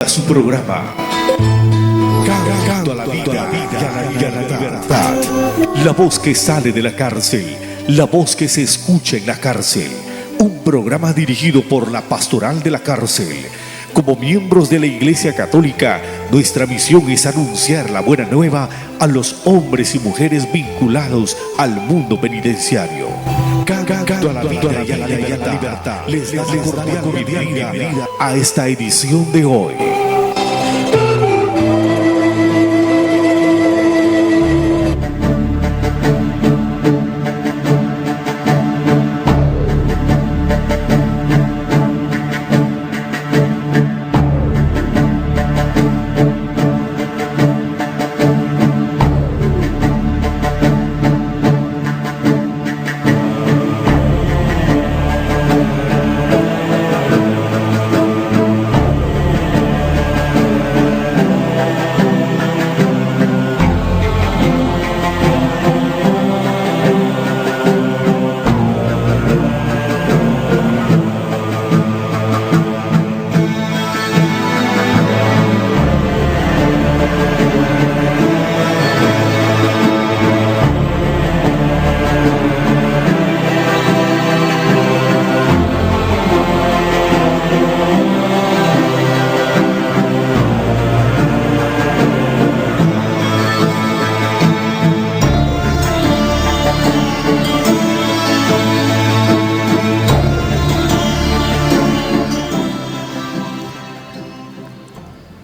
Su programa Canto a la vida y a la libertad. La voz que sale de la cárcel, la voz que se escucha en la cárcel. Un programa dirigido por la Pastoral de la Cárcel. Como miembros de la Iglesia Católica, nuestra misión es anunciar la buena nueva a los hombres y mujeres vinculados al mundo penitenciario. Canto a la vida y a la libertad. Les da la cordial bienvenida a esta edición de hoy.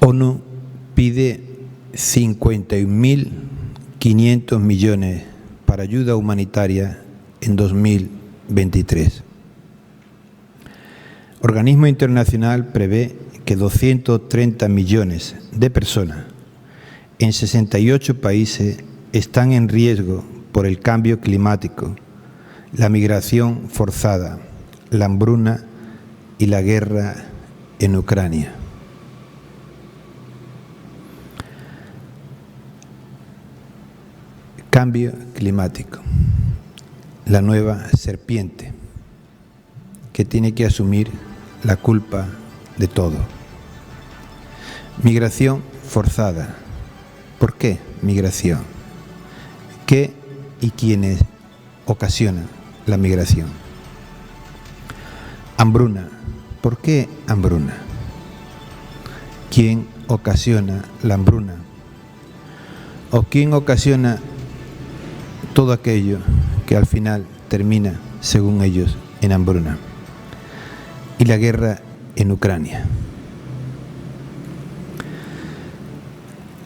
ONU pide 51.500 millones para ayuda humanitaria en 2023. Organismo internacional prevé que 230 millones de personas en 68 países están en riesgo por el cambio climático, la migración forzada, la hambruna y la guerra en Ucrania. Cambio climático, la nueva serpiente que tiene que asumir la culpa de todo. Migración forzada. ¿Por qué migración? ¿Qué y quiénes ocasionan la migración? Hambruna. ¿Por qué hambruna? ¿Quién ocasiona la hambruna? ¿O quién ocasiona todo aquello que al final termina, según ellos, en hambruna? Y la guerra en Ucrania.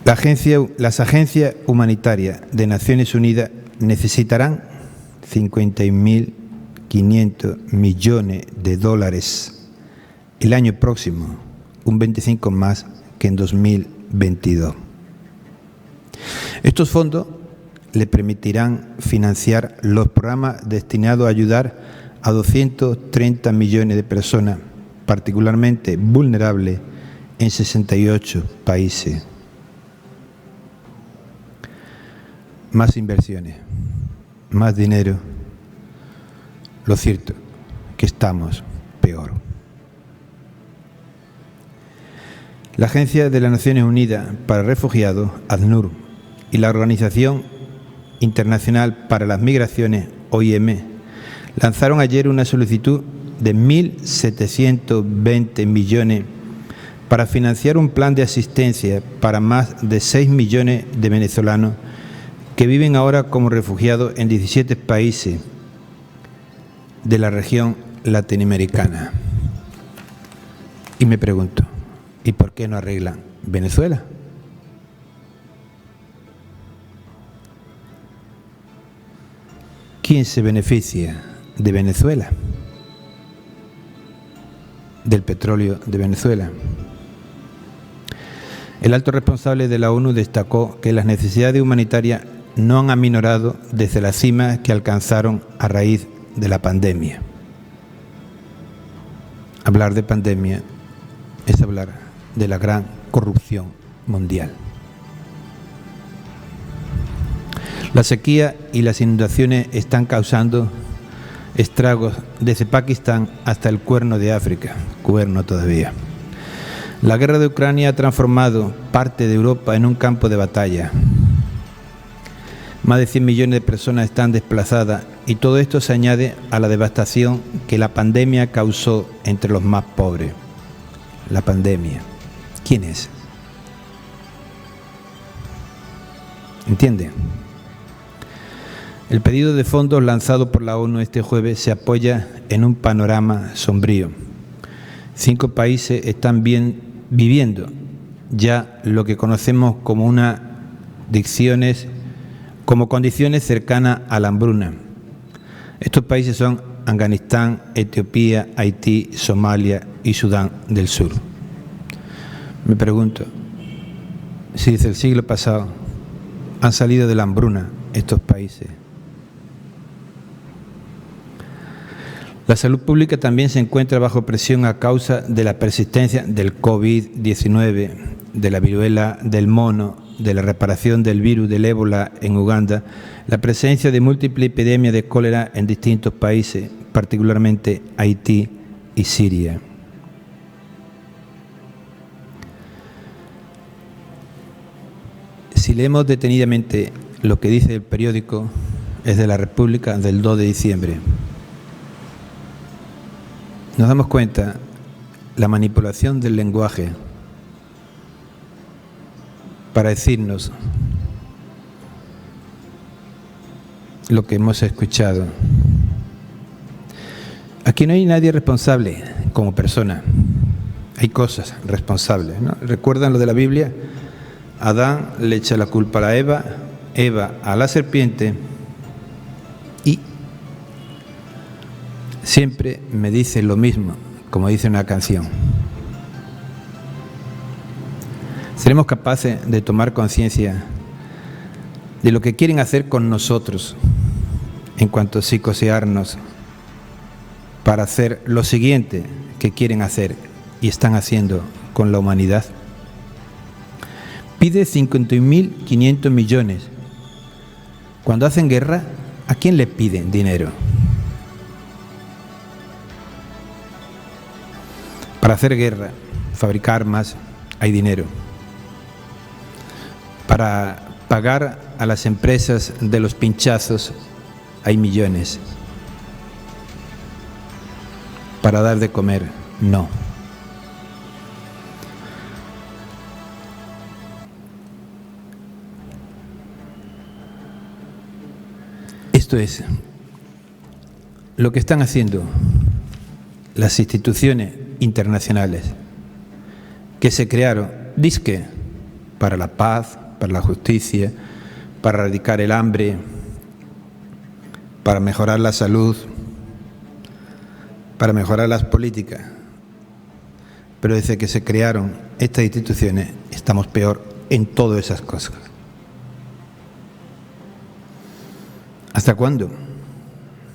Las agencias humanitarias de Naciones Unidas necesitarán 51.500 millones de dólares el año próximo, un 25 más que en 2022. Estos fondos le permitirán financiar los programas destinados a ayudar a 230 millones de personas, particularmente vulnerables, en 68 países. Más inversiones, más dinero. Lo cierto que estamos peor. La Agencia de las Naciones Unidas para Refugiados, ACNUR, y la Organización Internacional para las Migraciones, OIM, lanzaron ayer una solicitud de 1.720 millones para financiar un plan de asistencia para más de 6 millones de venezolanos que viven ahora como refugiados en 17 países de la región latinoamericana. Y me pregunto, ¿y por qué no arreglan Venezuela? ¿Quién se beneficia de Venezuela? Del petróleo de Venezuela. El alto responsable de la ONU destacó que las necesidades humanitarias no han aminorado desde la cima que alcanzaron a raíz de la pandemia. Hablar de pandemia es hablar de la gran corrupción mundial. La sequía y las inundaciones están causando estragos desde Pakistán hasta el Cuerno de África, cuerno todavía. La guerra de Ucrania ha transformado parte de Europa en un campo de batalla. Más de 100 millones de personas están desplazadas y todo esto se añade a la devastación que la pandemia causó entre los más pobres. La pandemia. ¿Quién es? ¿Entiende? El pedido de fondos lanzado por la ONU este jueves se apoya en un panorama sombrío. 5 países están viviendo ya lo que conocemos como condiciones cercanas a la hambruna. Estos países son Afganistán, Etiopía, Haití, Somalia y Sudán del Sur. Me pregunto, si desde el siglo pasado han salido de la hambruna estos países. La salud pública también se encuentra bajo presión a causa de la persistencia del COVID-19, de la viruela del mono, de la reparación del virus del ébola en Uganda, la presencia de múltiples epidemias de cólera en distintos países, particularmente Haití y Siria. Si leemos detenidamente lo que dice el periódico, es de la República del 2 de diciembre, nos damos cuenta la manipulación del lenguaje para decirnos lo que hemos escuchado. Aquí no hay nadie responsable como persona, hay cosas responsables, ¿no? ¿Recuerdan lo de la Biblia? Adán le echa la culpa a Eva, Eva a la serpiente y siempre me dice lo mismo, como dice una canción. ¿Seremos capaces de tomar conciencia de lo que quieren hacer con nosotros en cuanto a psicosearnos para hacer lo siguiente que quieren hacer y están haciendo con la humanidad? Pide 51.500 millones. Cuando hacen guerra, ¿a quién le piden dinero? Para hacer guerra, fabricar armas, hay dinero. Para pagar a las empresas de los pinchazos, hay millones. Para dar de comer, no. Esto es lo que están haciendo las instituciones internacionales que se crearon, dizque, para la paz, para la justicia, para erradicar el hambre, para mejorar la salud, para mejorar las políticas. Pero desde que se crearon estas instituciones estamos peor en todas esas cosas. ¿Hasta cuándo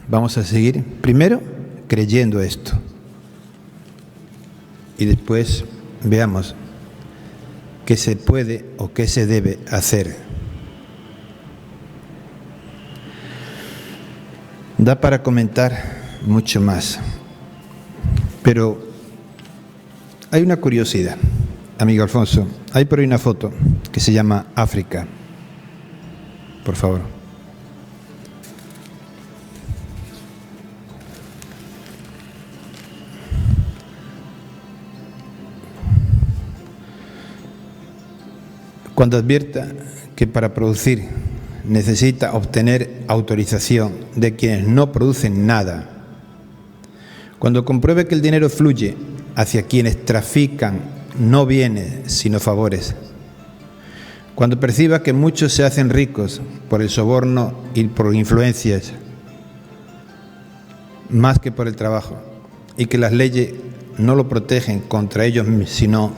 vamos a seguir? Primero, creyendo esto. Y después veamos qué se puede o qué se debe hacer. Da para comentar mucho más, pero hay una curiosidad, amigo Alfonso. Hay por ahí una foto que se llama África. Por favor. Cuando advierta que para producir necesita obtener autorización de quienes no producen nada, cuando compruebe que el dinero fluye hacia quienes trafican no bienes sino favores, cuando perciba que muchos se hacen ricos por el soborno y por influencias más que por el trabajo, y que las leyes no lo protegen contra ellos, sino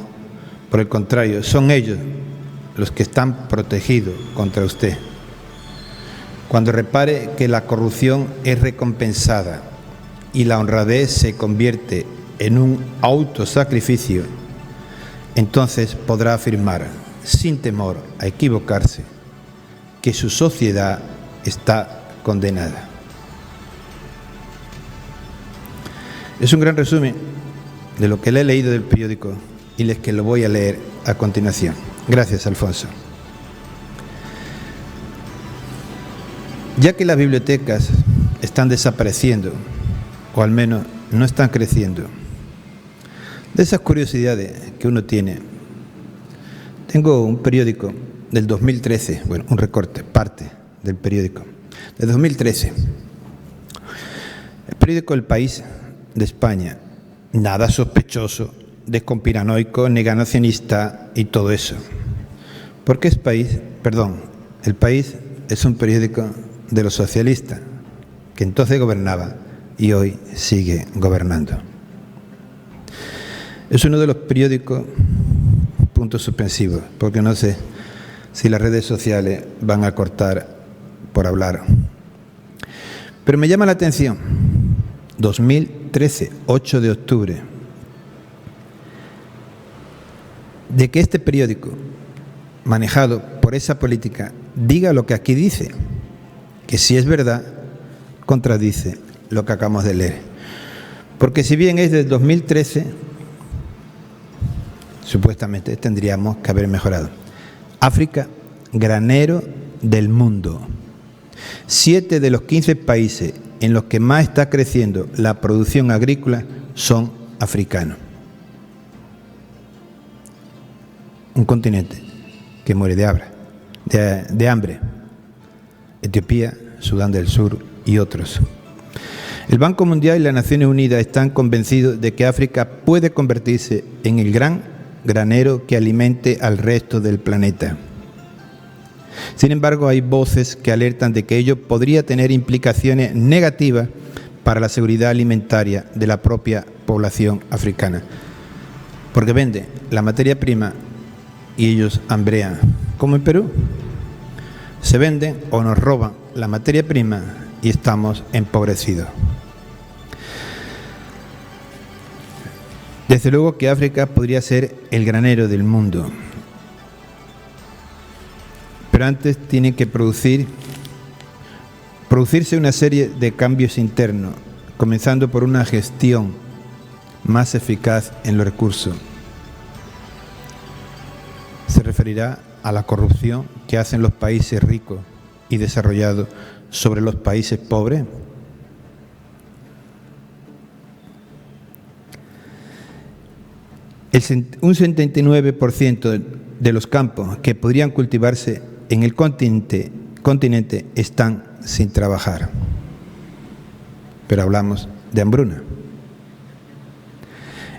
por el contrario, son ellos los que están protegidos contra usted. Cuando repare que la corrupción es recompensada y la honradez se convierte en un autosacrificio, entonces podrá afirmar, sin temor a equivocarse, que su sociedad está condenada. Es un gran resumen de lo que le he leído del periódico y les que lo voy a leer a continuación. Gracias, Alfonso. Ya que las bibliotecas están desapareciendo, o al menos no están creciendo, de esas curiosidades que uno tiene, tengo un periódico del 2013, bueno, un recorte, parte del periódico, del 2013. El periódico El País de España, nada sospechoso, desconspiranoico, negacionista y todo eso. Porque El País es un periódico de los socialistas, que entonces gobernaba y hoy sigue gobernando. Es uno de los periódicos, puntos suspensivos, porque no sé si las redes sociales van a cortar por hablar. Pero me llama la atención, 2013, 8 de octubre, de que este periódico, manejado por esa política, diga lo que aquí dice, que si es verdad, contradice lo que acabamos de leer. Porque si bien es del 2013, supuestamente tendríamos que haber mejorado. África, granero del mundo. 7 de los 15 países en los que más está creciendo la producción agrícola son africanos. Un continente que muere de hambre. Etiopía, Sudán del Sur y otros. El Banco Mundial y las Naciones Unidas están convencidos de que África puede convertirse en el gran granero que alimente al resto del planeta. Sin embargo, hay voces que alertan de que ello podría tener implicaciones negativas para la seguridad alimentaria de la propia población africana. Porque venden la materia prima y ellos hambrean, como en Perú. Se venden o nos roban la materia prima y estamos empobrecidos. Desde luego que África podría ser el granero del mundo, pero antes tiene que producirse una serie de cambios internos, comenzando por una gestión más eficaz en los recursos. Se referirá a la corrupción que hacen los países ricos y desarrollados sobre los países pobres. Un 79% de los campos que podrían cultivarse en el continente están sin trabajar. Pero hablamos de hambruna.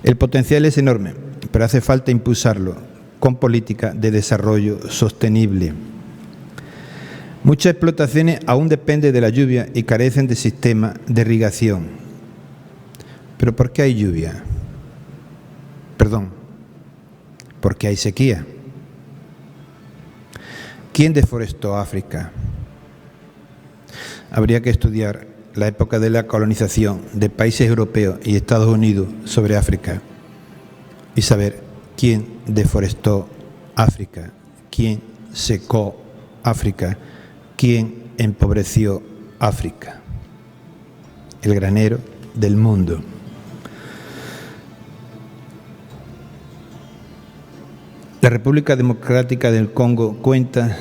El potencial es enorme, pero hace falta impulsarlo con política de desarrollo sostenible. Muchas explotaciones aún dependen de la lluvia y carecen de sistema de irrigación. ¿Pero por qué hay lluvia? Porque hay sequía. ¿Quién deforestó África? Habría que estudiar la época de la colonización de países europeos y Estados Unidos sobre África y saber quién deforestó África, quién secó África, quién empobreció África. El granero del mundo. La República Democrática del Congo cuenta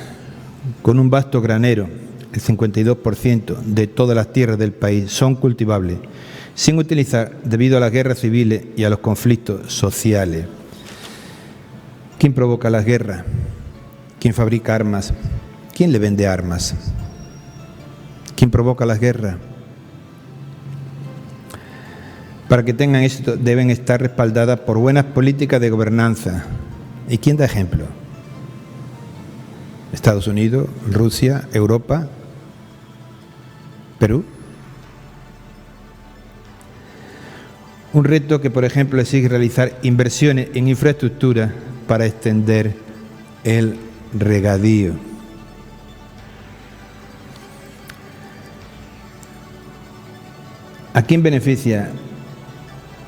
con un vasto granero. El 52% de todas las tierras del país son cultivables, sin utilizar debido a las guerras civiles y a los conflictos sociales. ¿Quién provoca las guerras? ¿Quién fabrica armas? ¿Quién le vende armas? ¿Quién provoca las guerras? Para que tengan éxito deben estar respaldadas por buenas políticas de gobernanza. ¿Y quién da ejemplo? Estados Unidos, Rusia, Europa, Perú. Un reto que, por ejemplo, exige realizar inversiones en infraestructura para extender el regadío. ¿A quién beneficia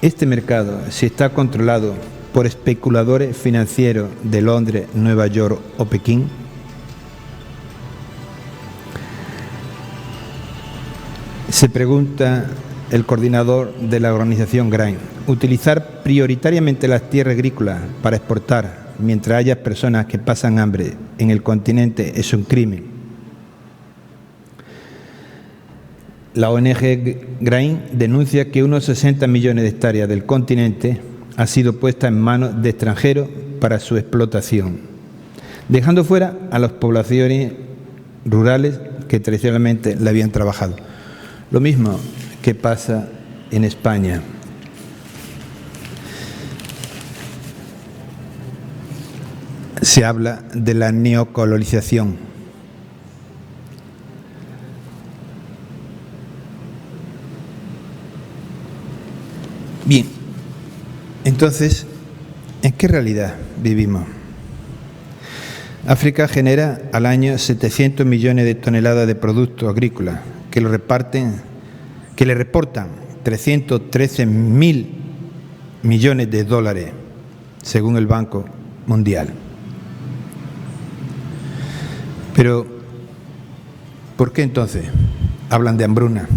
este mercado si está controlado por especuladores financieros de Londres, Nueva York o Pekín? Se pregunta el coordinador de la organización GRAIN. Utilizar prioritariamente las tierras agrícolas para exportar mientras haya personas que pasan hambre en el continente es un crimen. La ONG GRAIN denuncia que unos 60 millones de hectáreas del continente ha sido puesta en manos de extranjeros para su explotación, dejando fuera a las poblaciones rurales que tradicionalmente la habían trabajado. Lo mismo que pasa en España. Se habla de la neocolonización. Bien, entonces, ¿en qué realidad vivimos? África genera al año 700 millones de toneladas de productos agrícolas que le reportan 313.000 millones de dólares, según el Banco Mundial. Pero, ¿por qué entonces hablan de hambruna?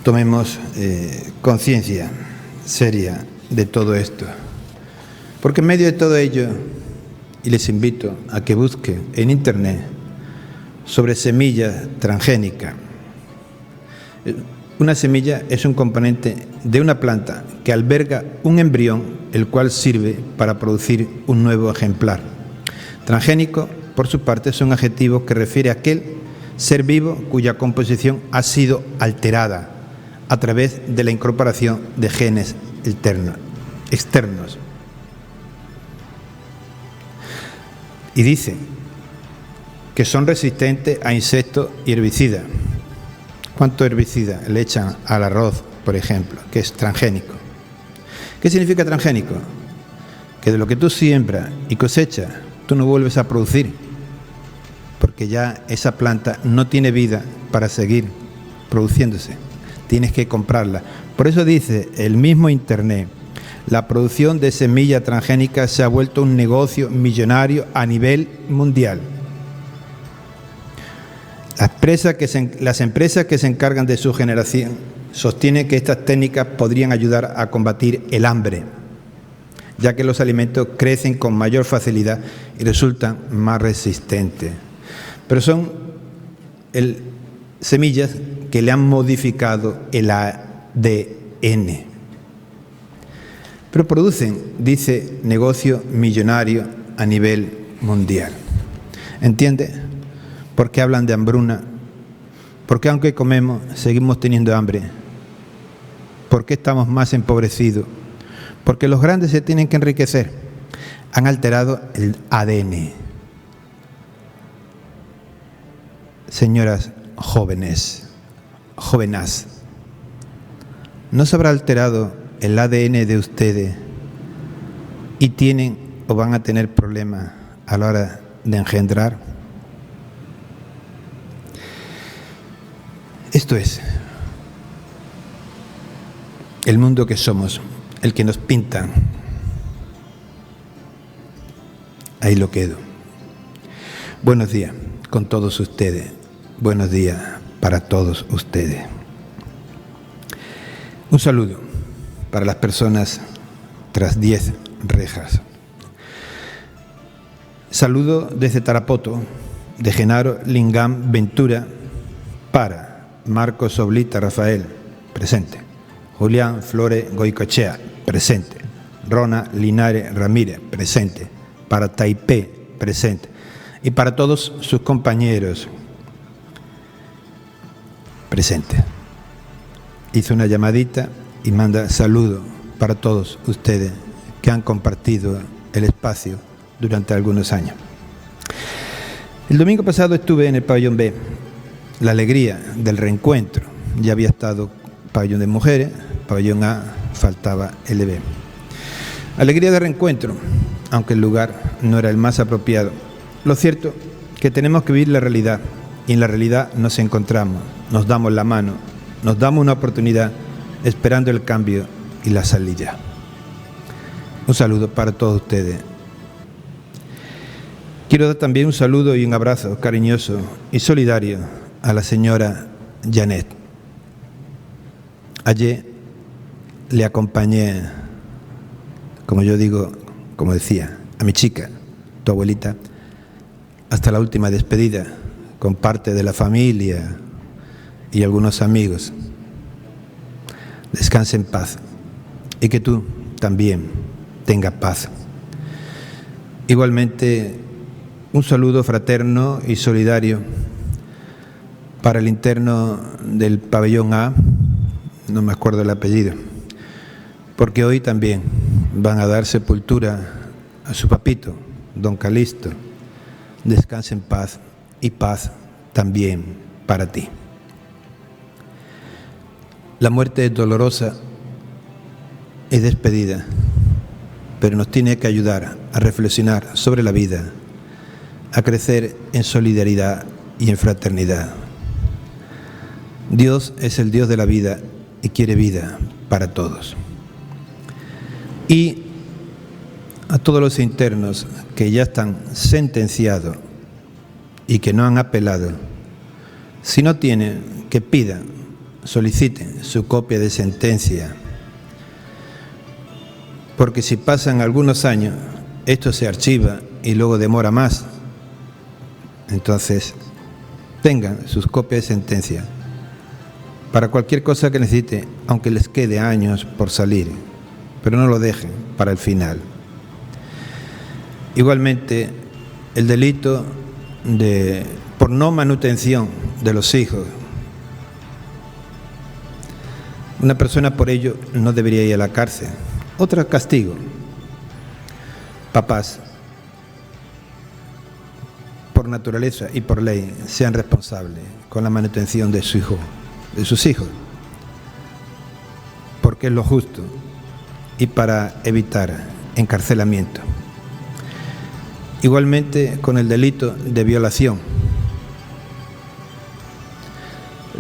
Tomemos conciencia seria de todo esto, porque en medio de todo ello, y les invito a que busquen en Internet sobre semillas transgénicas. Una semilla es un componente de una planta que alberga un embrión, el cual sirve para producir un nuevo ejemplar. Transgénico, por su parte, es un adjetivo que refiere a aquel ser vivo cuya composición ha sido alterada a través de la incorporación de genes externos. Y dice que son resistentes a insectos y herbicidas. ¿Cuánto herbicida le echan al arroz, por ejemplo, que es transgénico? ¿Qué significa transgénico? Que de lo que tú siembras y cosechas, tú no vuelves a producir, porque ya esa planta no tiene vida para seguir produciéndose. Tienes que comprarla. Por eso dice el mismo Internet, la producción de semillas transgénicas se ha vuelto un negocio millonario a nivel mundial. Las empresas que se encargan de su generación sostienen que estas técnicas podrían ayudar a combatir el hambre, ya que los alimentos crecen con mayor facilidad y resultan más resistentes. Pero son semillas que le han modificado el ADN. Pero producen, dice, negocio millonario a nivel mundial. ¿Entiende? ¿Por qué hablan de hambruna? ¿Por qué aunque comemos seguimos teniendo hambre? ¿Por qué estamos más empobrecidos? Porque los grandes se tienen que enriquecer. Han alterado el ADN. Señoras jóvenes, jóvenes, ¿no se habrá alterado el ADN de ustedes y tienen o van a tener problemas a la hora de engendrar? Esto es el mundo que somos, el que nos pintan. Ahí lo quedo. Buenos días con todos ustedes. Buenos días para todos ustedes. Un saludo para las personas tras 10 rejas. Saludo desde Tarapoto, de Genaro Lingam Ventura, para Marcos Oblita Rafael, presente. Julián Flores Goicochea, presente. Rona Linares Ramírez, presente. Para Taipei, presente. Y para todos sus compañeros, presente. Hizo una llamadita y manda saludo para todos ustedes que han compartido el espacio durante algunos años. El domingo pasado estuve en el pabellón B, la alegría del reencuentro. Ya había estado pabellón de mujeres, pabellón A, faltaba LB. Alegría de reencuentro, aunque el lugar no era el más apropiado. Lo cierto es que tenemos que vivir la realidad, y en la realidad nos encontramos, nos damos la mano, nos damos una oportunidad, esperando el cambio y la salida. Un saludo para todos ustedes. Quiero dar también un saludo y un abrazo cariñoso y solidario a la señora Janet. Ayer le acompañé, como yo digo, como decía, a mi chica, tu abuelita, hasta la última despedida, con parte de la familia y algunos amigos. Descanse en paz y que tú también tengas paz. Igualmente, un saludo fraterno y solidario para el interno del pabellón A, no me acuerdo el apellido, porque hoy también van a dar sepultura a su papito, don Calixto. Descanse en paz y paz también para ti. La muerte es dolorosa, es despedida, pero nos tiene que ayudar a reflexionar sobre la vida, a crecer en solidaridad y en fraternidad. Dios es el Dios de la vida y quiere vida para todos. Y a todos los internos que ya están sentenciados y que no han apelado, si no tienen, que pidan, soliciten su copia de sentencia, porque si pasan algunos años, esto se archiva y luego demora más. Entonces, tengan sus copias de sentencia para cualquier cosa que necesite, aunque les quede años por salir, pero no lo dejen para el final. Igualmente, el delito por no manutención de los hijos. Una persona por ello no debería ir a la cárcel. Otro castigo. Papás, por naturaleza y por ley, sean responsables con la manutención de su hijo, de sus hijos, porque es lo justo y para evitar encarcelamiento. Igualmente con el delito de violación.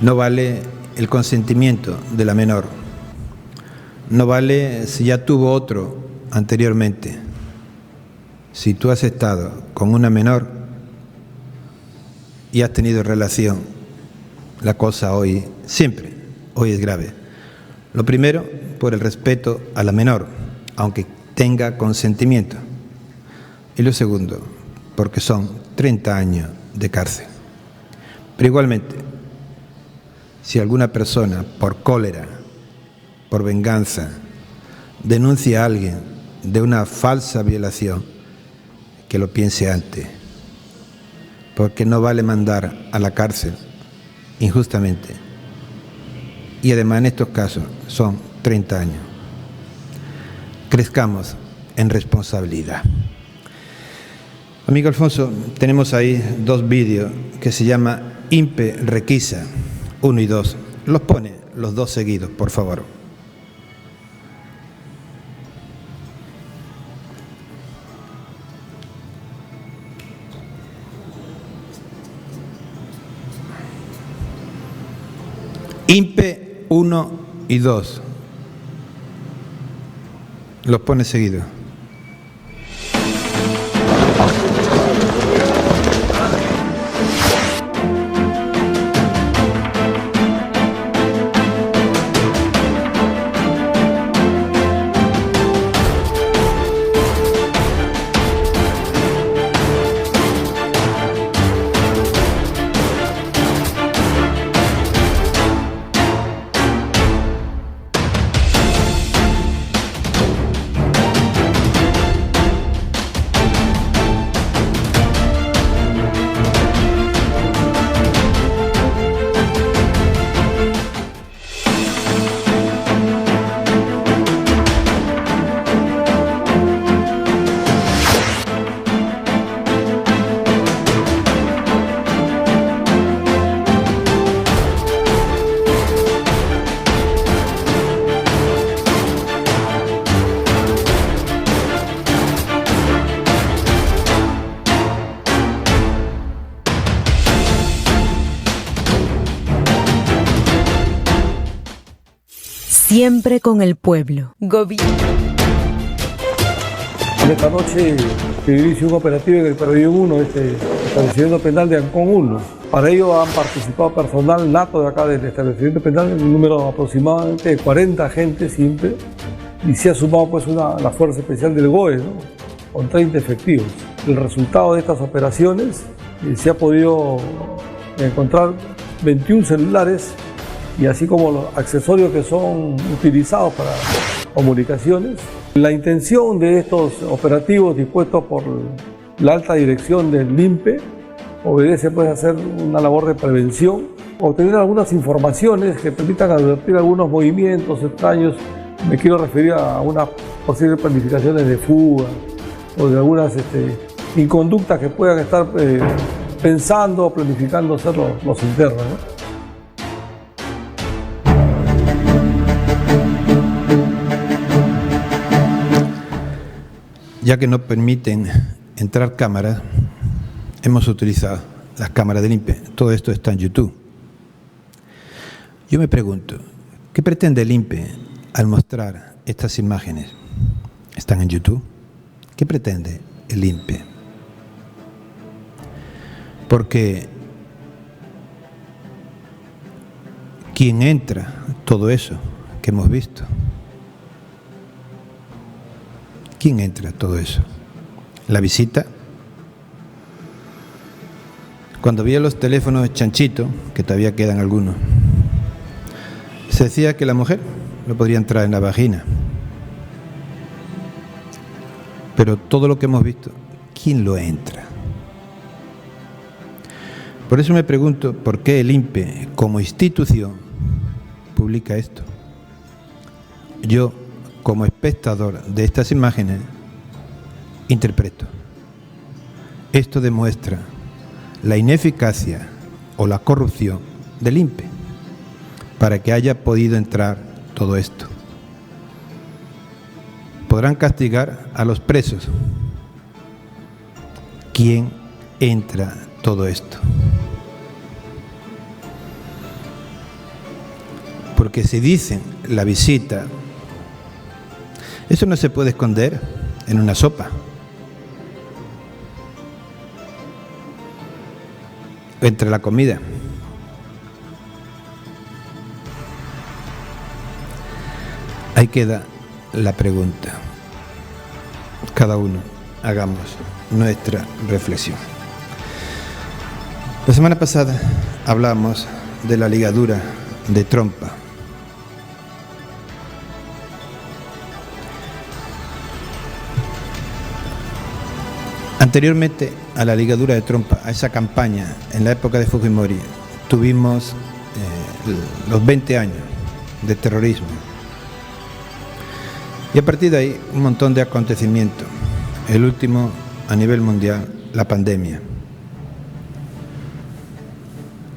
No vale el consentimiento de la menor. No vale si ya tuvo otro anteriormente. Si tú has estado con una menor y has tenido relación, la cosa hoy es grave. Lo primero, por el respeto a la menor, aunque tenga consentimiento. Y lo segundo, porque son 30 años de cárcel. Pero igualmente, si alguna persona por cólera, por venganza, denuncia a alguien de una falsa violación, que lo piense antes, porque no vale mandar a la cárcel injustamente. Y además en estos casos son 30 años. Crezcamos en responsabilidad. Amigo Alfonso, tenemos ahí 2 vídeos que se llama INPE Requisa 1 y 2. Los pone los 2 seguidos, por favor. INPE 1 y 2. Los pone seguidos. Siempre con el pueblo. Esta noche que inició un operativo en el Pabellón 1, este establecimiento penal de Ancón 1. Para ello han participado personal nato de acá del establecimiento penal, un número aproximadamente de 40 agentes siempre, y se ha sumado pues la fuerza especial del GOE, ¿no? Con 30 efectivos. El resultado de estas operaciones se ha podido encontrar 21 celulares y así como los accesorios que son utilizados para comunicaciones. La intención de estos operativos dispuestos por la alta dirección del LIMPE obedece pues a hacer una labor de prevención, obtener algunas informaciones que permitan advertir algunos movimientos extraños. Me quiero referir a unas posibles planificaciones de fuga o de algunas inconductas que puedan estar pensando o planificando hacer los internos, ¿no? Ya que no permiten entrar cámaras, hemos utilizado las cámaras del INPE. Todo esto está en YouTube. Yo me pregunto, ¿qué pretende el INPE al mostrar estas imágenes? ¿Están en YouTube? ¿Qué pretende el INPE? Porque ¿quién entra todo eso que hemos visto? ¿Quién entra todo eso? La visita. Cuando había los teléfonos chanchito, que todavía quedan algunos, se decía que la mujer no podría entrar en la vagina. Pero todo lo que hemos visto, ¿quién lo entra? Por eso me pregunto por qué el INPE, como institución, publica esto. Yo, como espectador de estas imágenes, interpreto. Esto demuestra la ineficacia o la corrupción del INPE para que haya podido entrar todo esto. Podrán castigar a los presos. ¿Quién entra todo esto? Porque si dicen la visita, eso no se puede esconder en una sopa. Entre la comida. Ahí queda la pregunta. Cada uno hagamos nuestra reflexión. La semana pasada hablamos de la ligadura de trompa. Anteriormente a la ligadura de trompa, a esa campaña en la época de Fujimori, tuvimos los 20 años de terrorismo. Y a partir de ahí, un montón de acontecimientos. El último, a nivel mundial, la pandemia.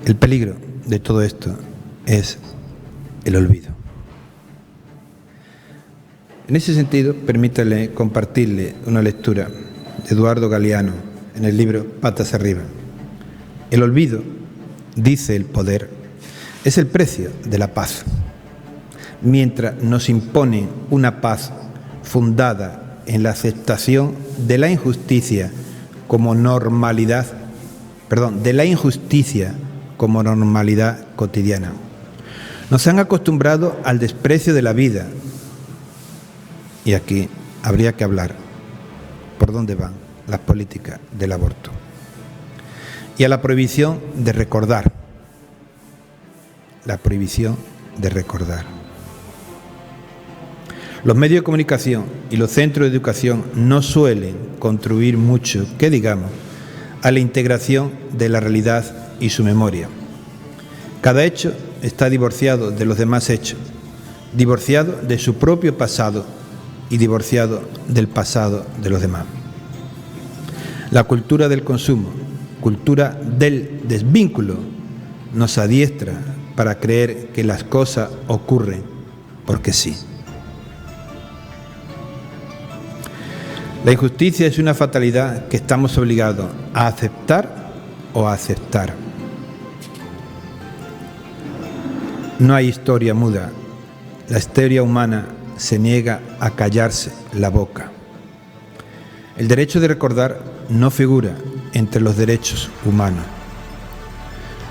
El peligro de todo esto es el olvido. En ese sentido, permítale compartirle una lectura de Eduardo Galeano en el libro Patas arriba. El olvido, dice el poder, es el precio de la paz. Mientras nos imponen una paz fundada en la aceptación de la injusticia como normalidad, cotidiana. Nos han acostumbrado al desprecio de la vida. Y aquí habría que hablar por dónde van las políticas del aborto. Y a la prohibición de recordar. La prohibición de recordar. Los medios de comunicación y los centros de educación no suelen contribuir mucho, que digamos, a la integración de la realidad y su memoria. Cada hecho está divorciado de los demás hechos, divorciado de su propio pasado y divorciado del pasado de los demás. La cultura del consumo, cultura del desvínculo, nos adiestra para creer que las cosas ocurren porque sí. La injusticia es una fatalidad que estamos obligados a aceptar o a aceptar. No hay historia muda. La historia humana se niega a callarse la boca. El derecho de recordar no figura entre los derechos humanos,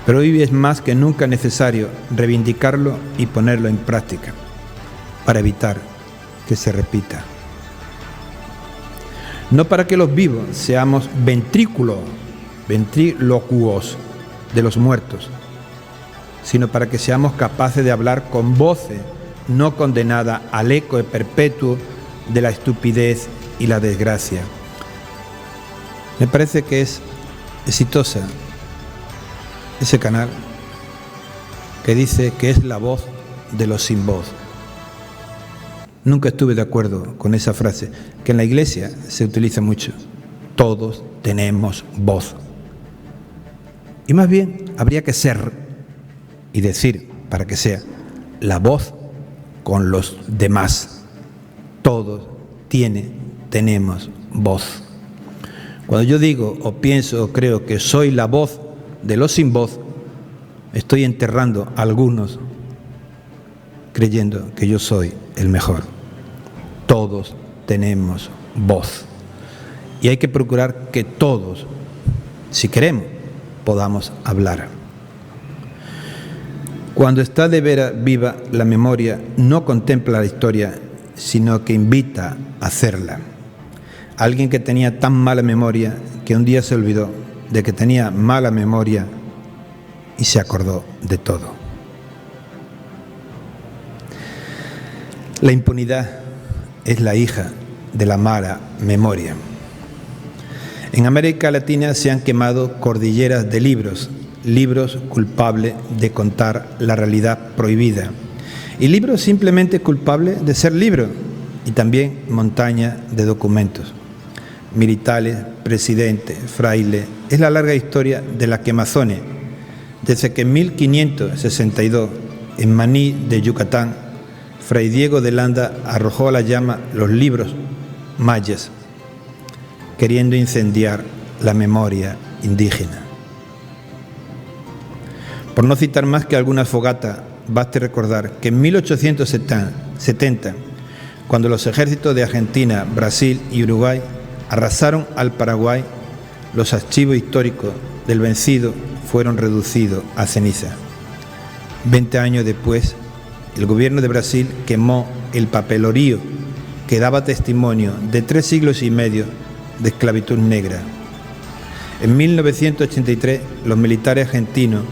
pero hoy es más que nunca necesario reivindicarlo y ponerlo en práctica para evitar que se repita. No para que los vivos seamos ventrílocuos de los muertos, sino para que seamos capaces de hablar con voces no condenadas al eco perpetuo de la estupidez y la desgracia. Me parece que es exitosa ese canal que dice que es la voz de los sin voz. Nunca estuve de acuerdo con esa frase, que en la Iglesia se utiliza mucho. Todos tenemos voz. Y más bien habría que ser y decir, para que sea, la voz con los demás. Todos tenemos voz. Cuando yo digo o pienso o creo que soy la voz de los sin voz, estoy enterrando a algunos creyendo que yo soy el mejor. Todos tenemos voz. Y hay que procurar que todos, si queremos, podamos hablar. Cuando está de veras viva la memoria, no contempla la historia, sino que invita a hacerla. Alguien que tenía tan mala memoria que un día se olvidó de que tenía mala memoria y se acordó de todo. La impunidad es la hija de la mala memoria. En América Latina se han quemado cordilleras de libros culpables de contar la realidad prohibida, y libros simplemente culpables de ser libros, y también montaña de documentos. Militares, presidentes, frailes, es la larga historia de la quemazón, desde que en 1562, en Maní de Yucatán, Fray Diego de Landa arrojó a la llama los libros mayas, queriendo incendiar la memoria indígena. Por no citar más que algunas fogatas, baste recordar que en 1870, cuando los ejércitos de Argentina, Brasil y Uruguay arrasaron al Paraguay, los archivos históricos del vencido fueron reducidos a ceniza. 20 años después, el gobierno de Brasil quemó el papelorío que daba testimonio de 3 siglos y medio de esclavitud negra. En 1983, los militares argentinos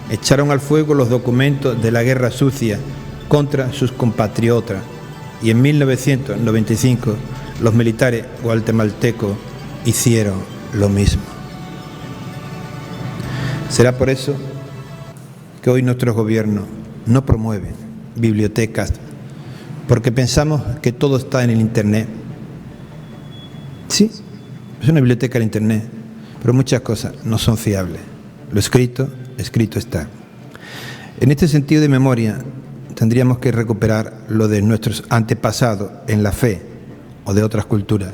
echaron al fuego los documentos de la guerra sucia contra sus compatriotas, y en 1995 los militares guatemaltecos hicieron lo mismo. Será por eso que hoy nuestros gobiernos no promueven bibliotecas, porque pensamos que todo está en el Internet. Sí, es una biblioteca en Internet, pero muchas cosas no son fiables. Lo escrito está. En este sentido de memoria, tendríamos que recuperar lo de nuestros antepasados en la fe o de otras culturas.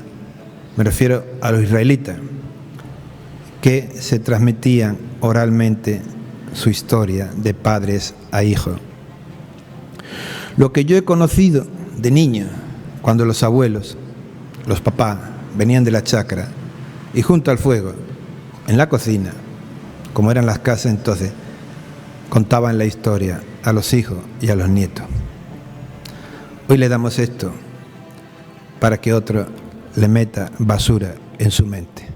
Me refiero a los israelitas, que se transmitían oralmente su historia de padres a hijos. Lo que yo he conocido de niño, cuando los abuelos, los papás, venían de la chacra y junto al fuego, en la cocina, como eran las casas entonces, contaban la historia a los hijos y a los nietos. Hoy le damos esto para que otro le meta basura en su mente.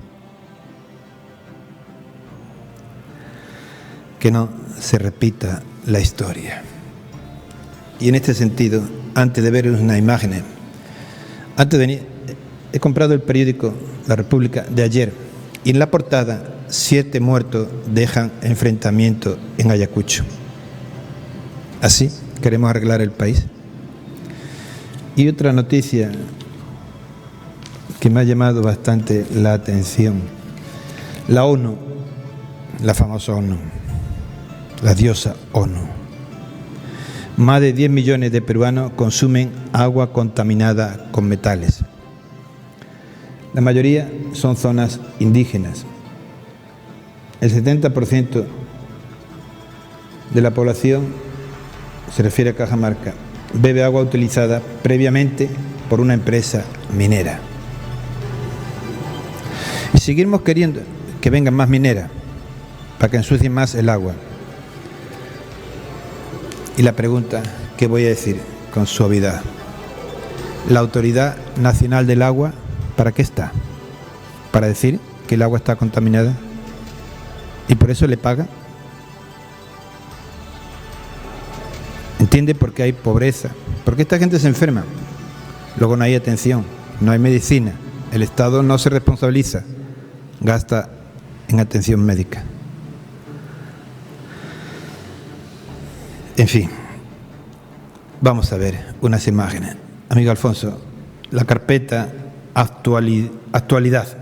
Que no se repita la historia. Y en este sentido, antes de ver unas imágenes, antes de venir, he comprado el periódico La República de ayer, y en la portada 7 muertos dejan enfrentamiento en Ayacucho. ¿Así queremos arreglar el país? Y otra noticia que me ha llamado bastante la atención. La ONU, la famosa ONU, la diosa ONU. Más de 10 millones de peruanos consumen agua contaminada con metales. La mayoría son zonas indígenas. El 70% de la población, se refiere a Cajamarca, bebe agua utilizada previamente por una empresa minera. Y seguimos queriendo que vengan más mineras para que ensucien más el agua. Y la pregunta que voy a decir con suavidad: ¿la Autoridad Nacional del Agua para qué está? ¿Para decir que el agua está contaminada? ¿Y por eso le paga? ¿Entiende por qué hay pobreza? Porque esta gente se enferma. Luego no hay atención, no hay medicina. El Estado no se responsabiliza, gasta en atención médica. En fin, vamos a ver unas imágenes. Amigo Alfonso, la carpeta actualidad.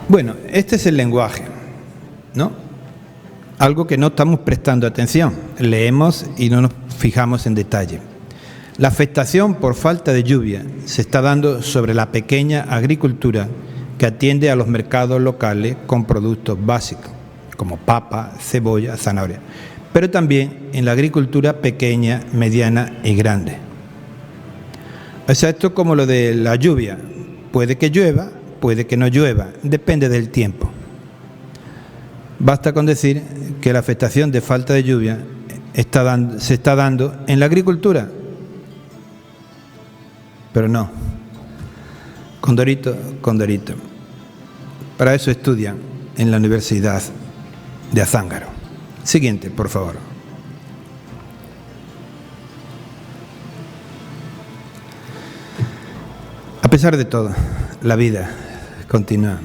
Bueno, este es el lenguaje, ¿no? Algo que no estamos prestando atención. Leemos y no nos fijamos en detalle. La afectación por falta de lluvia se está dando sobre la pequeña agricultura que atiende a los mercados locales con productos básicos, como papa, cebolla, zanahoria, pero también en la agricultura pequeña, mediana y grande. O sea, esto es como lo de la lluvia. Puede que llueva, puede que no llueva, depende del tiempo. Basta con decir que la afectación de falta de lluvia se está dando en la agricultura. Pero no, Condorito. Para eso estudian en la Universidad de Azángaro. Siguiente, por favor. A pesar de todo, la vida continúa.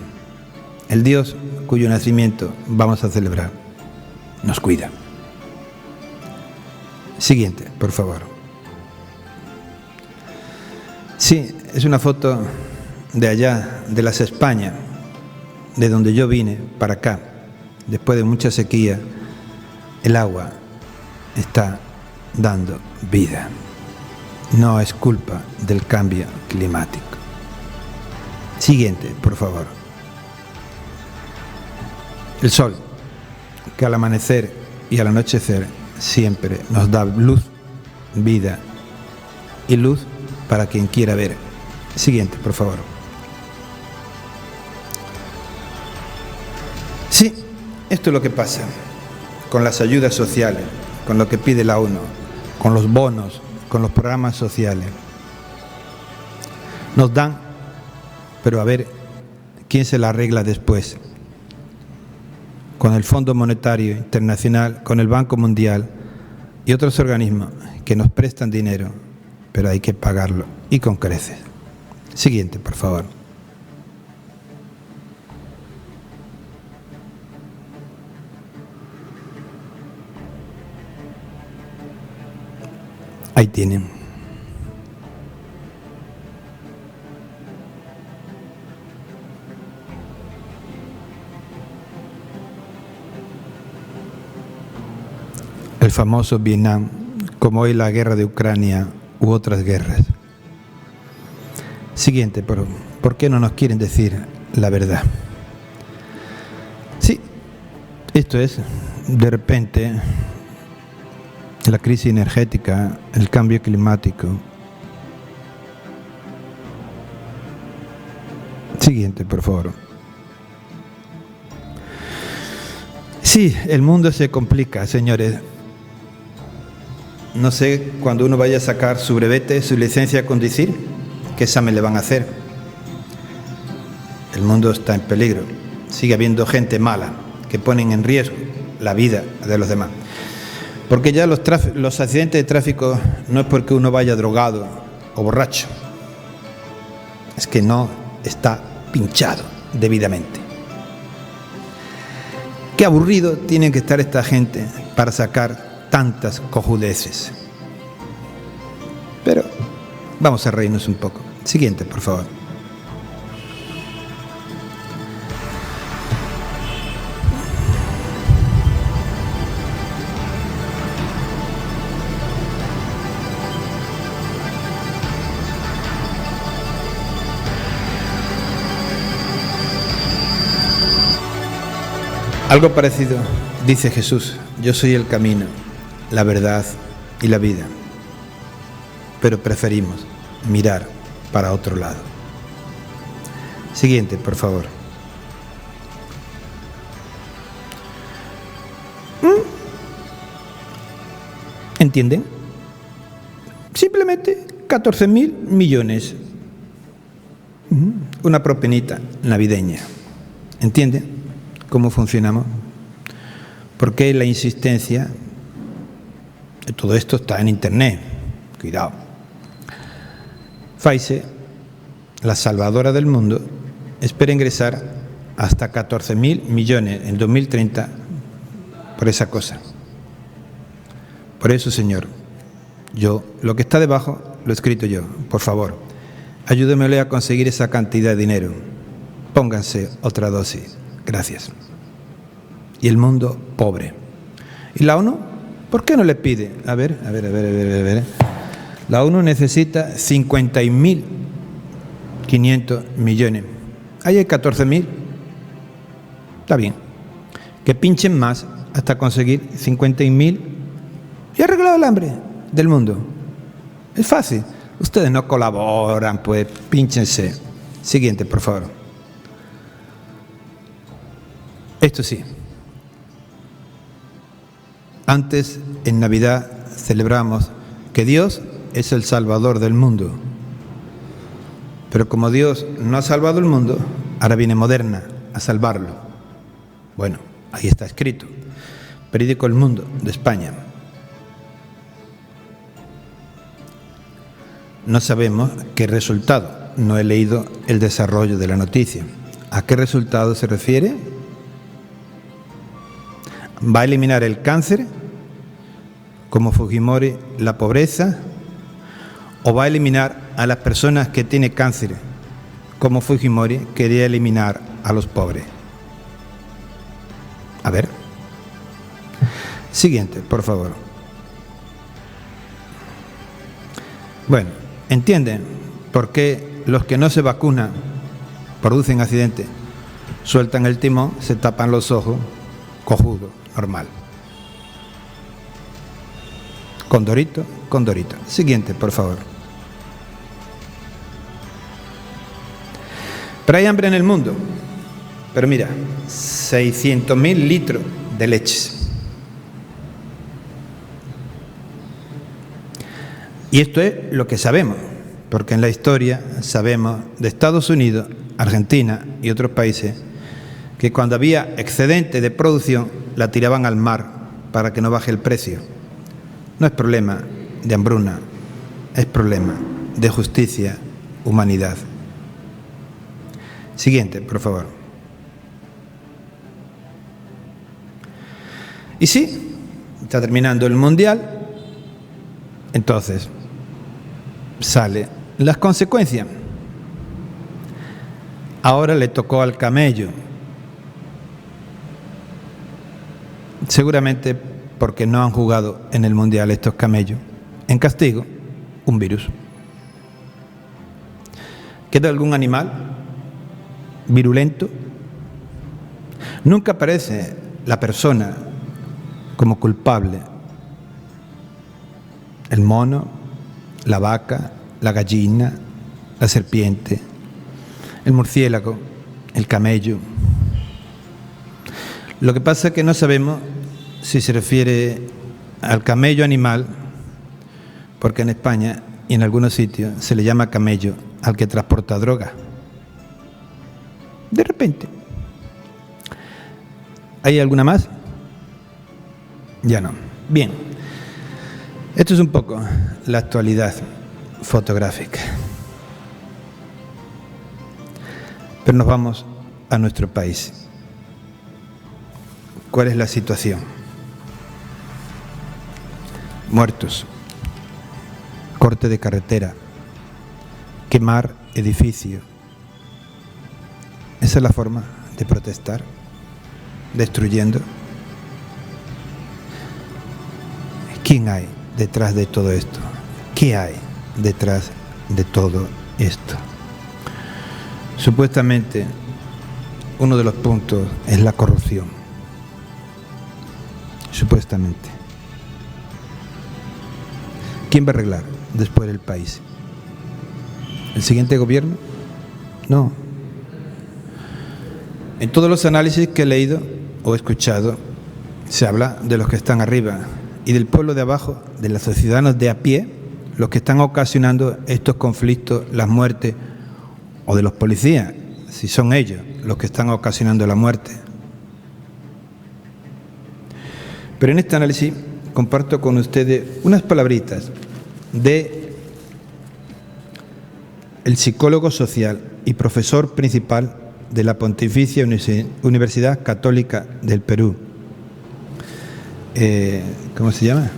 El Dios cuyo nacimiento vamos a celebrar nos cuida. Siguiente, por favor. Sí, es una foto de allá, de las Españas, de donde yo vine para acá. Después de mucha sequía, el agua está dando vida. No es culpa del cambio climático. Siguiente, por favor. El sol, que al amanecer y al anochecer siempre nos da luz, vida y luz para quien quiera ver. Siguiente, por favor. Sí, esto es lo que pasa con las ayudas sociales, con lo que pide la ONU, con los bonos, con los programas sociales. Nos dan, pero a ver quién se la arregla después. Con el Fondo Monetario Internacional, con el Banco Mundial y otros organismos que nos prestan dinero, pero hay que pagarlo y con creces. Siguiente, por favor. Ahí tienen. El famoso Vietnam, como hoy la guerra de Ucrania u otras guerras. Siguiente, ¿por qué no nos quieren decir la verdad? Sí, esto es, de repente, la crisis energética, el cambio climático. Siguiente, por favor. Sí, el mundo se complica, señores. No sé, cuando uno vaya a sacar su brevete, su licencia a conducir, ¿qué examen le van a hacer? El mundo está en peligro. Sigue habiendo gente mala que ponen en riesgo la vida de los demás. Porque ya los accidentes de tráfico no es porque uno vaya drogado o borracho. Es que no está pinchado debidamente. Qué aburrido tiene que estar esta gente para sacar tantas cojudeces. Pero vamos a reírnos un poco. Siguiente, por favor. Algo parecido Dice Jesús: yo soy el camino, la verdad y la vida. Pero preferimos mirar para otro lado. Siguiente, por favor. ¿Entienden? Simplemente 14.000 millones. Una propinita navideña. ¿Entienden cómo funcionamos? ¿Por qué la insistencia? Todo esto está en internet. Cuidado. Pfizer, la salvadora del mundo, espera ingresar hasta 14.000 millones en 2030 por esa cosa. Por eso, señor, yo, lo que está debajo, lo he escrito yo. Por favor, ayúdemele a conseguir esa cantidad de dinero. Pónganse otra dosis. Gracias. Y el mundo pobre. ¿Y la ONU? ¿Por qué no le pide? A ver. La ONU necesita 50.500 millones. Ahí hay 14.000. Está bien. Que pinchen más hasta conseguir 50.000 y arreglado el hambre del mundo. Es fácil. Ustedes no colaboran, pues pínchense. Siguiente, por favor. Esto sí. Antes, en Navidad, celebramos que Dios es el Salvador del mundo. Pero como Dios no ha salvado el mundo, ahora viene Moderna a salvarlo. Bueno, ahí está escrito. Periódico El Mundo, de España. No sabemos qué resultado. No he leído el desarrollo de la noticia. ¿A qué resultado se refiere? ¿Va a eliminar el cáncer, como Fujimori, la pobreza? ¿O va a eliminar a las personas que tienen cáncer, como Fujimori quería eliminar a los pobres? A ver. Siguiente, por favor. Bueno, ¿entienden por qué los que no se vacunan producen accidentes? Sueltan el timón, se tapan los ojos, cojudo, normal. Condorito, condorito. Siguiente, por favor. Pero hay hambre en el mundo. Pero mira, 600.000 litros de leche. Y esto es lo que sabemos, porque en la historia sabemos de Estados Unidos, Argentina y otros países que cuando había excedente de producción la tiraban al mar para que no baje el precio. No es problema de hambruna, es problema de justicia, humanidad. Siguiente, por favor. Y sí, está terminando el Mundial, entonces salen las consecuencias. Ahora le tocó al camello. Seguramente porque no han jugado en el Mundial estos camellos. En castigo, un virus. ¿Queda algún animal virulento? Nunca aparece la persona como culpable. El mono, la vaca, la gallina, la serpiente, el murciélago, el camello. Lo que pasa es que no sabemos si se refiere al camello animal, porque en España y en algunos sitios se le llama camello al que transporta droga. De repente. ¿Hay alguna más? Ya no. Bien. Esto es un poco la actualidad fotográfica. Pero nos vamos a nuestro país. ¿Cuál es la situación? Muertos, corte de carretera, quemar edificios. ¿Esa es la forma de protestar? ¿Destruyendo? ¿Quién hay detrás de todo esto? ¿Qué hay detrás de todo esto? Supuestamente, uno de los puntos es la corrupción. supuestamente. ¿Quién va a arreglar después el país? ¿El siguiente gobierno? No. En todos los análisis que he leído o escuchado, se habla de los que están arriba y del pueblo de abajo, de los ciudadanos de a pie, los que están ocasionando estos conflictos, las muertes, o de los policías, si son ellos los que están ocasionando la muerte. Pero en este análisis comparto con ustedes unas palabritas de el psicólogo social y profesor principal de la Pontificia Universidad Católica del Perú. ¿Cómo se llama?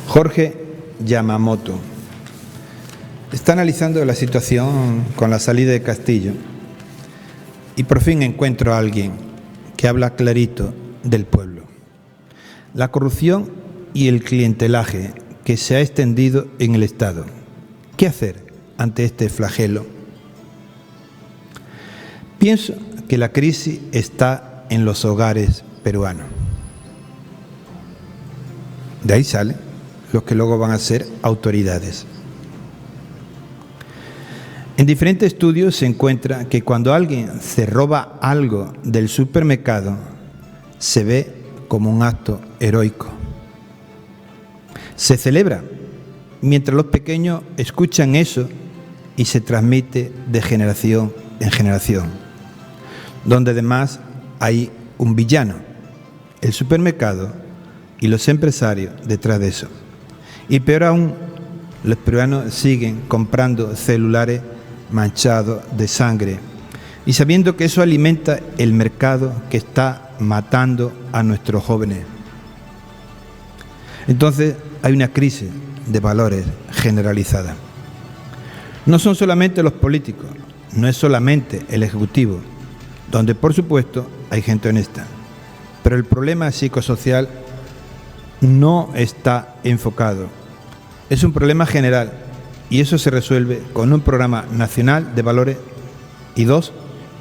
Jorge Yamamoto. Está analizando la situación con la salida de Castillo y por fin encuentro a alguien que habla clarito del pueblo. La corrupción y el clientelaje que se ha extendido en el Estado. ¿Qué hacer ante este flagelo? Pienso que la crisis está en los hogares peruanos. De ahí salen los que luego van a ser autoridades. En diferentes estudios se encuentra que cuando alguien se roba algo del supermercado, se ve como un acto heroico. Se celebra, mientras los pequeños escuchan eso y se transmite de generación en generación, donde además hay un villano, el supermercado y los empresarios detrás de eso. Y peor aún, los peruanos siguen comprando celulares manchados de sangre y sabiendo que eso alimenta el mercado que está matando a nuestros jóvenes. Entonces hay una crisis de valores generalizada. No son solamente los políticos, no es solamente el Ejecutivo, donde por supuesto hay gente honesta, pero el problema psicosocial no está enfocado. Es un problema general y eso se resuelve con un programa nacional de valores y dos,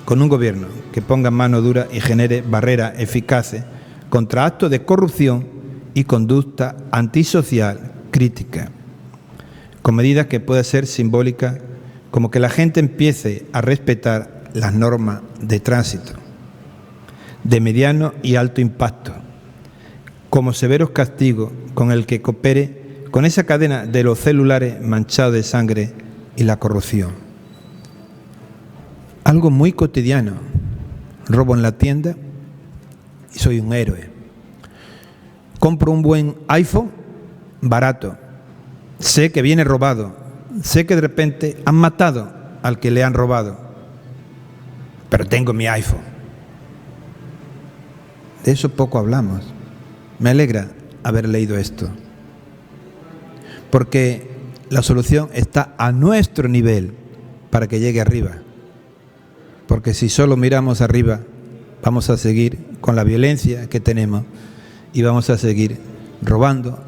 con un gobierno que ponga mano dura y genere barreras eficaces contra actos de corrupción y conducta antisocial crítica, con medidas que puedan ser simbólicas, como que la gente empiece a respetar las normas de tránsito, de mediano y alto impacto, como severos castigos con el que coopere con esa cadena de los celulares manchados de sangre y la corrupción. Algo muy cotidiano. Robo en la tienda y soy un héroe. Compro un buen iPhone barato. Sé que viene robado. Sé que de repente han matado al que le han robado. Pero tengo mi iPhone. De eso poco hablamos. Me alegra haber leído esto. Porque la solución está a nuestro nivel para que llegue arriba. Porque si solo miramos arriba, vamos a seguir con la violencia que tenemos y vamos a seguir robando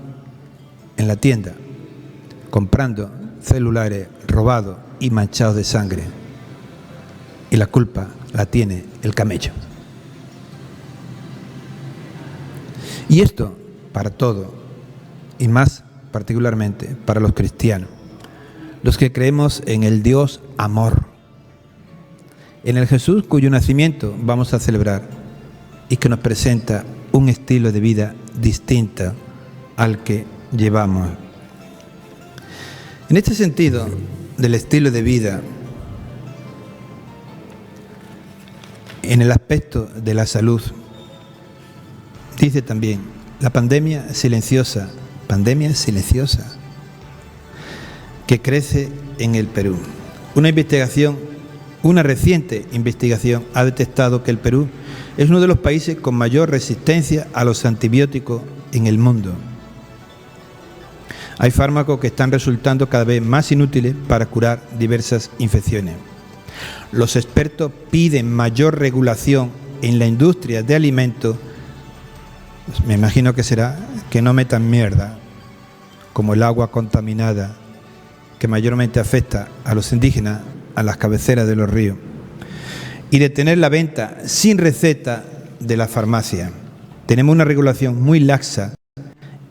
en la tienda, comprando celulares robados y manchados de sangre. Y la culpa la tiene el camello. Y esto para todo, y más particularmente para los cristianos, los que creemos en el Dios amor, en el Jesús cuyo nacimiento vamos a celebrar y que nos presenta un estilo de vida distinto al que llevamos. En este sentido del estilo de vida, en el aspecto de la salud, dice también la pandemia silenciosa, que crece en el Perú. Una reciente investigación ha detectado que el Perú es uno de los países con mayor resistencia a los antibióticos en el mundo. Hay fármacos que están resultando cada vez más inútiles para curar diversas infecciones. Los expertos piden mayor regulación en la industria de alimentos. Me imagino que será que no metan mierda, como el agua contaminada, que mayormente afecta a los indígenas, a las cabeceras de los ríos. y detener la venta sin receta de la farmacia. Tenemos una regulación muy laxa.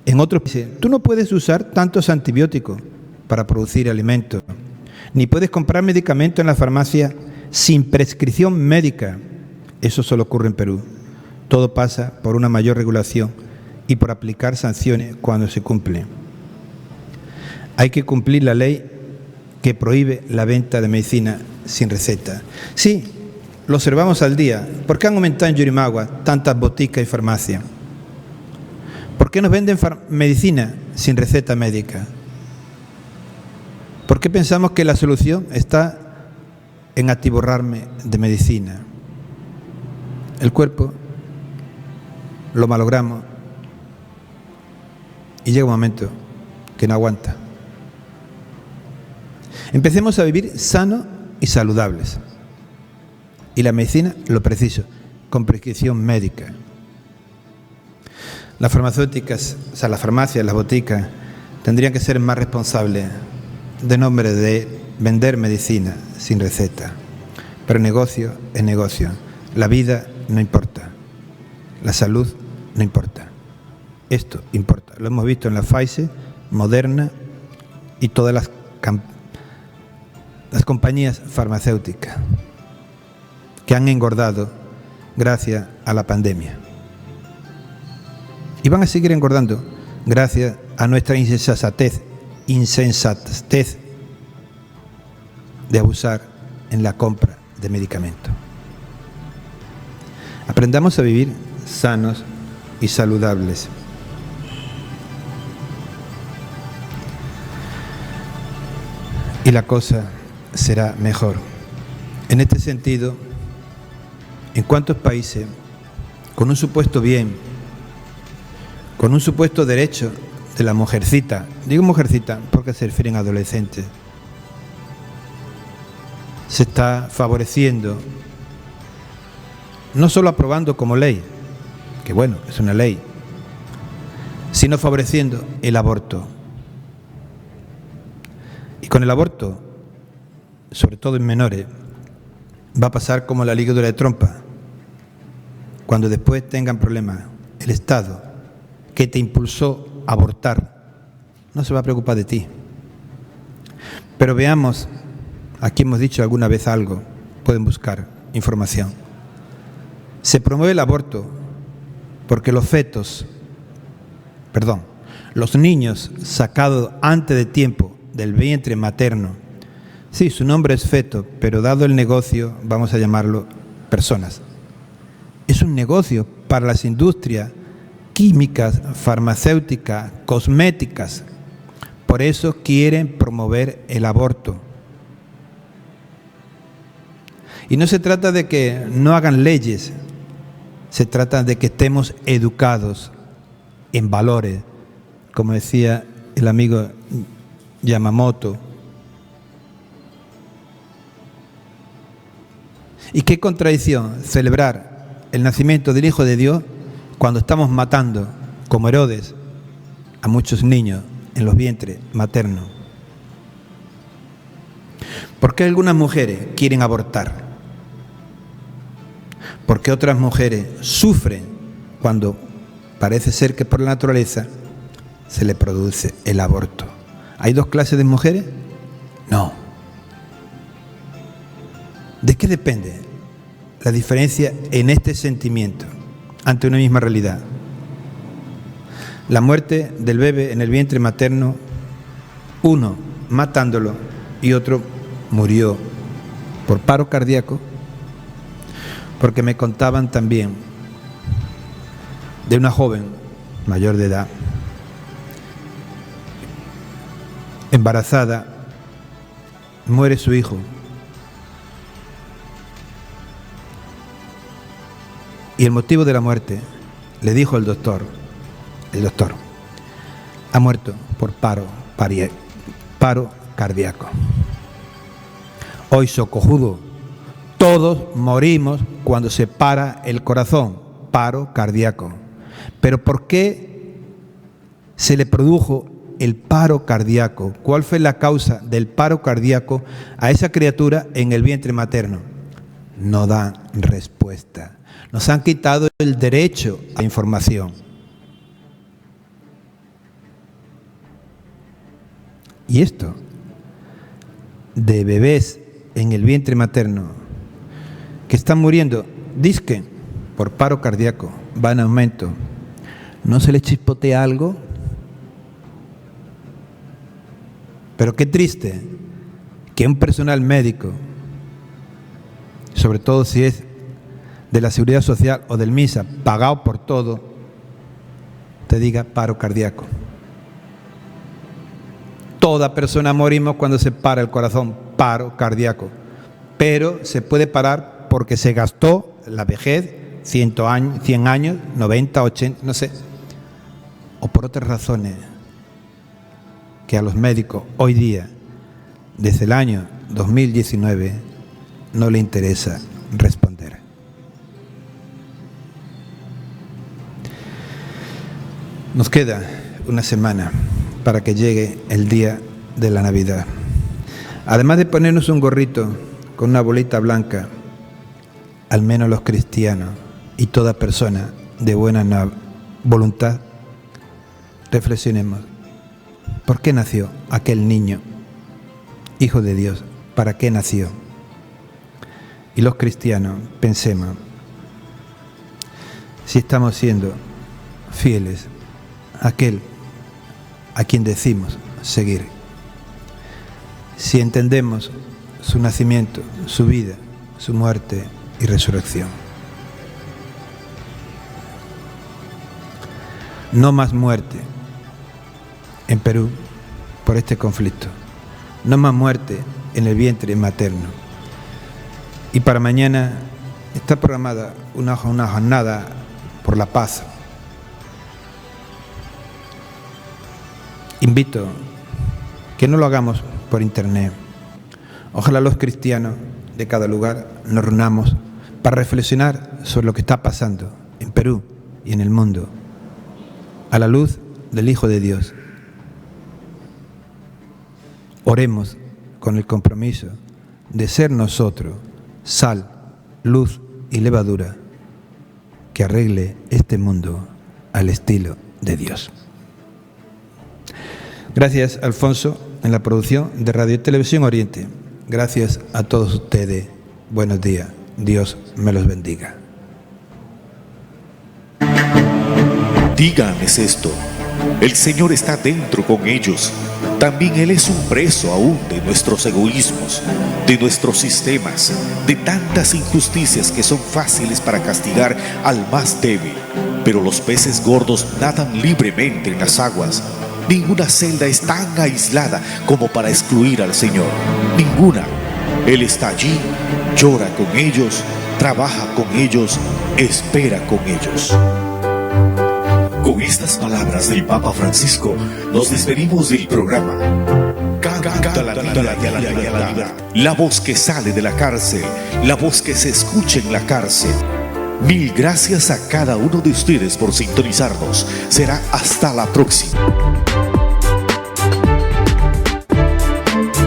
En otros países, tú no puedes usar tantos antibióticos para producir alimentos, ni puedes comprar medicamentos en la farmacia sin prescripción médica. Eso solo ocurre en Perú. Todo pasa por una mayor regulación y por aplicar sanciones cuando se cumple. Hay que cumplir la ley que prohíbe la venta de medicina sin receta. Sí, lo observamos al día. ¿Por qué han aumentado en Yurimagua tantas boticas y farmacias? ¿Por qué nos venden medicina sin receta médica? ¿Por qué pensamos que la solución está en atiborrarme de medicina? El cuerpo lo malogramos y llega un momento que no aguanta. Empecemos a vivir sanos y saludables. Y la medicina, lo preciso, con prescripción médica. Las farmacéuticas, o sea, las farmacias, las boticas, tendrían que ser más responsables de nombre de vender medicina sin receta. Pero negocio es negocio. La vida no importa. La salud no importa. Esto importa. Lo hemos visto en la Pfizer, Moderna y todas las compañías farmacéuticas que han engordado gracias a la pandemia. Y van a seguir engordando gracias a nuestra insensatez de abusar en la compra de medicamentos. Aprendamos a vivir sanos y saludables. Y la cosa será mejor. En este sentido, ¿en cuántos países, con un supuesto bien, con un supuesto derecho de la mujercita, digo mujercita porque se refieren a adolescentes, se está favoreciendo, no solo aprobando como ley, que bueno, es una ley, sino favoreciendo el aborto? Y con el aborto, sobre todo en menores, va a pasar como la ligadura de trompa. Cuando después tengan problemas, el Estado que te impulsó a abortar no se va a preocupar de ti. Pero veamos, aquí hemos dicho alguna vez algo, pueden buscar información. Se promueve el aborto porque los niños sacados antes de tiempo del vientre materno, sí, su nombre es feto, pero dado el negocio, vamos a llamarlo personas. Es un negocio para las industrias químicas, farmacéuticas, cosméticas. Por eso quieren promover el aborto. Y no se trata de que no hagan leyes, se trata de que estemos educados en valores, como decía el amigo Yamamoto. ¿Y qué contradicción celebrar el nacimiento del Hijo de Dios cuando estamos matando, como Herodes, a muchos niños en los vientres maternos? ¿Por qué algunas mujeres quieren abortar? Porque otras mujeres sufren cuando parece ser que por la naturaleza se le produce el aborto. ¿Hay dos clases de mujeres? No. ¿De qué depende la diferencia en este sentimiento ante una misma realidad? La muerte del bebé en el vientre materno, uno matándolo y otro murió por paro cardíaco, porque me contaban también de una joven mayor de edad, embarazada, muere su hijo. Y el motivo de la muerte, le dijo el doctor, ha muerto por paro cardíaco. Hoy, socojudo, todos morimos cuando se para el corazón, paro cardíaco. Pero ¿por qué se le produjo el paro cardíaco? ¿Cuál fue la causa del paro cardíaco a esa criatura en el vientre materno? no dan respuesta. Nos han quitado el derecho a la información. Y esto de bebés en el vientre materno que están muriendo, dizque por paro cardíaco, va en aumento. ¿No se les chispotea algo? Pero qué triste que un personal médico, sobre todo si es de la Seguridad Social o del MISA, pagado por todo, te diga paro cardíaco. Toda persona morimos cuando se para el corazón, paro cardíaco. Pero se puede parar porque se gastó la vejez, 100 años, 90, 80, no sé. O por otras razones que a los médicos hoy día, desde el año 2019, no le interesa responder. Nos queda una semana para que llegue el día de la Navidad. Además de ponernos un gorrito con una bolita blanca, al menos los cristianos y toda persona de buena voluntad, reflexionemos. ¿Por qué nació aquel niño, hijo de Dios? ¿Para qué nació? Y los cristianos, pensemos, si estamos siendo fieles a aquel a quien decimos seguir. Si entendemos su nacimiento, su vida, su muerte y resurrección. No más muerte en Perú por este conflicto. No más muerte en el vientre materno. Y para mañana está programada una jornada por la paz. Invito que no lo hagamos por internet. Ojalá los cristianos de cada lugar nos reunamos para reflexionar sobre lo que está pasando en Perú y en el mundo, a la luz del Hijo de Dios. Oremos con el compromiso de ser nosotros sal, luz y levadura que arregle este mundo al estilo de Dios. Gracias, Alfonso, en la producción de Radio y Televisión Oriente. Gracias a todos ustedes. Buenos días. Dios me los bendiga. Díganles esto: el Señor está dentro con ellos. También Él es un preso aún de nuestros egoísmos, de nuestros sistemas, de tantas injusticias que son fáciles para castigar al más débil. Pero los peces gordos nadan libremente en las aguas. Ninguna celda es tan aislada como para excluir al Señor. Ninguna. Él está allí, llora con ellos, trabaja con ellos, espera con ellos. Con estas palabras del Papa Francisco, nos despedimos del programa. Canta la vida y la libertad. La voz que sale de la cárcel, la voz que se escucha en la cárcel. Mil gracias a cada uno de ustedes por sintonizarnos. Será hasta la próxima.